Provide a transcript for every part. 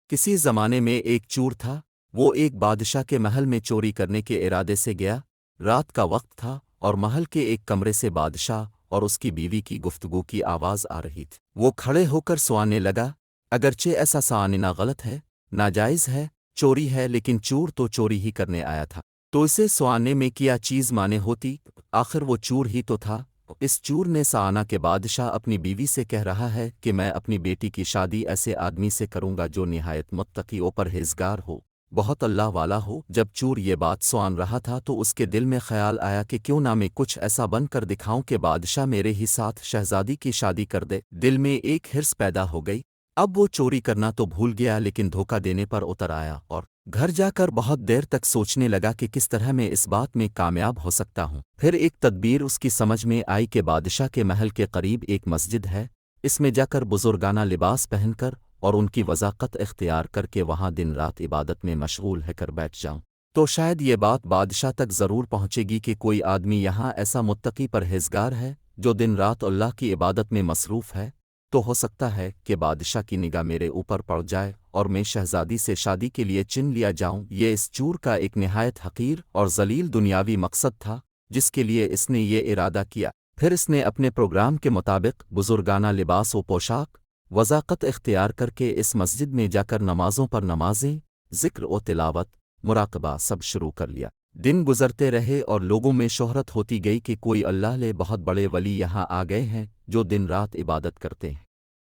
کسی زمانے میں ایک چور تھا۔ وہ ایک بادشاہ کے محل میں چوری کرنے کے ارادے سے گیا۔ رات کا وقت تھا اور محل کے ایک کمرے سے بادشاہ اور اس کی بیوی کی گفتگو کی آواز آ رہی تھی۔ وہ کھڑے ہو کر سوالنے لگا، اگرچہ ایسا سوالنا غلط ہے، ناجائز ہے، چوری ہے، لیکن چور تو چوری ہی کرنے آیا تھا، تو اسے سوالنے میں کیا چیز مانے ہوتی؟ آخر وہ چور ہی تو تھا۔ اس چور نے سوالنا کہ بادشاہ اپنی بیوی سے کہہ رہا ہے کہ میں اپنی بیٹی کی شادی ایسے آدمی سے کروں گا جو نہایت متقی و پرہیزگار ہو، بہت اللہ والا ہو۔ جب چور یہ بات سوان رہا تھا تو اس کے دل میں خیال آیا کہ کیوں نہ میں کچھ ایسا بن کر دکھاؤں کہ بادشاہ میرے ہی ساتھ شہزادی کی شادی کر دے۔ دل میں ایک ہرس پیدا ہو گئی۔ اب وہ چوری کرنا تو بھول گیا لیکن دھوکہ دینے پر اتر آیا اور گھر جا کر بہت دیر تک سوچنے لگا کہ کس طرح میں اس بات میں کامیاب ہو سکتا ہوں۔ پھر ایک تدبیر اس کی سمجھ میں آئی کہ بادشاہ کے محل کے قریب ایک مسجد ہے، اس میں جا کر بزرگانہ لباس پہن کر اور ان کی وضاقت اختیار کر کے وہاں دن رات عبادت میں مشغول ہے کر بیٹھ جاؤں تو شاید یہ بات بادشاہ تک ضرور پہنچے گی کہ کوئی آدمی یہاں ایسا متقی پرہیزگار ہے جو دن رات اللہ کی عبادت میں مصروف ہے، تو ہو سکتا ہے کہ بادشاہ کی نگاہ میرے اوپر پڑ جائے اور میں شہزادی سے شادی کے لیے چن لیا جاؤں۔ یہ اس چور کا ایک نہایت حقیر اور ذلیل دنیاوی مقصد تھا جس کے لیے اس نے یہ ارادہ کیا۔ پھر اس نے اپنے پروگرام کے مطابق بزرگانہ لباس و پوشاک، وضاقت اختیار کر کے اس مسجد میں جا کر نمازوں پر نمازیں، ذکر و تلاوت، مراقبہ سب شروع کر لیا۔ دن گزرتے رہے اور لوگوں میں شہرت ہوتی گئی کہ کوئی اللہ لے بہت بڑے ولی یہاں آ گئے ہیں جو دن رات عبادت کرتے ہیں۔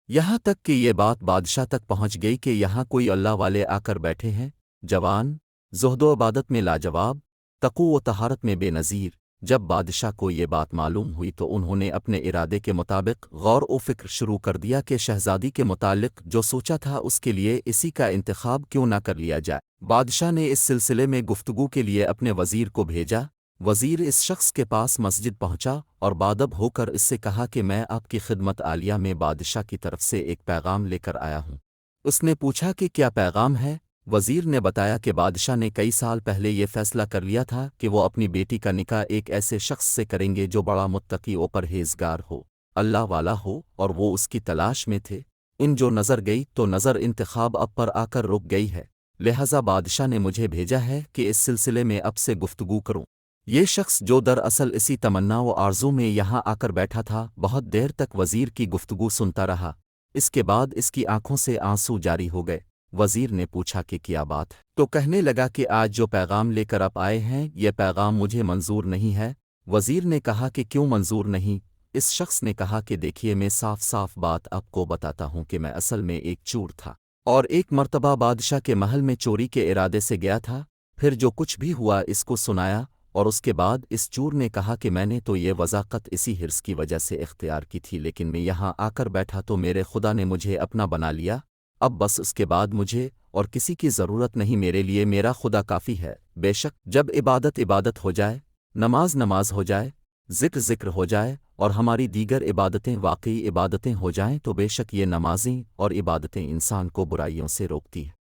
یہاں تک کہ یہ بات بادشاہ تک پہنچ گئی کہ یہاں کوئی اللہ والے آ کر بیٹھے ہیں، جوان، زہد و عبادت میں لاجواب، تقوی و طہارت میں بے نظیر۔ جب بادشاہ کو یہ بات معلوم ہوئی تو انہوں نے اپنے ارادے کے مطابق غور و فکر شروع کر دیا کہ شہزادی کے متعلق جو سوچا تھا اس کے لیے اسی کا انتخاب کیوں نہ کر لیا جائے۔ بادشاہ نے اس سلسلے میں گفتگو کے لیے اپنے وزیر کو بھیجا۔ وزیر اس شخص کے پاس مسجد پہنچا اور بادب ہو کر اس سے کہا کہ میں آپ کی خدمت عالیہ میں بادشاہ کی طرف سے ایک پیغام لے کر آیا ہوں۔ اس نے پوچھا کہ کیا پیغام ہے؟ وزیر نے بتایا کہ بادشاہ نے کئی سال پہلے یہ فیصلہ کر لیا تھا کہ وہ اپنی بیٹی کا نکاح ایک ایسے شخص سے کریں گے جو بڑا متقی و پرہیزگار ہو، اللہ والا ہو، اور وہ اس کی تلاش میں تھے۔ ان جو نظر گئی تو نظر انتخاب اب پر آ کر رک گئی ہے، لہذا بادشاہ نے مجھے بھیجا ہے کہ اس سلسلے میں اب سے گفتگو کروں۔ یہ شخص جو دراصل اسی تمنا و آرزو میں یہاں آ کر بیٹھا تھا بہت دیر تک وزیر کی گفتگو سنتا رہا۔ اس کے بعد اس کی آنکھوں سے آنسو جاری ہو گئے۔ وزیر نے پوچھا کہ کیا بات ہے؟ تو کہنے لگا کہ آج جو پیغام لے کر آپ آئے ہیں یہ پیغام مجھے منظور نہیں ہے۔ وزیر نے کہا کہ کیوں منظور نہیں؟ اس شخص نے کہا کہ دیکھیے میں صاف صاف بات آپ کو بتاتا ہوں کہ میں اصل میں ایک چور تھا اور ایک مرتبہ بادشاہ کے محل میں چوری کے ارادے سے گیا تھا۔ پھر جو کچھ بھی ہوا اس کو سنایا اور اس کے بعد اس چور نے کہا کہ میں نے تو یہ وضاقت اسی حرص کی وجہ سے اختیار کی تھی، لیکن میں یہاں آ کر بیٹھا تو میرے خدا نے مجھے اپنا بنا لیا۔ اب بس اس کے بعد مجھے اور کسی کی ضرورت نہیں، میرے لیے میرا خدا کافی ہے۔ بے شک جب عبادت عبادت ہو جائے، نماز نماز ہو جائے، ذکر ذکر ہو جائے اور ہماری دیگر عبادتیں واقعی عبادتیں ہو جائیں تو بے شک یہ نمازیں اور عبادتیں انسان کو برائیوں سے روکتی ہیں۔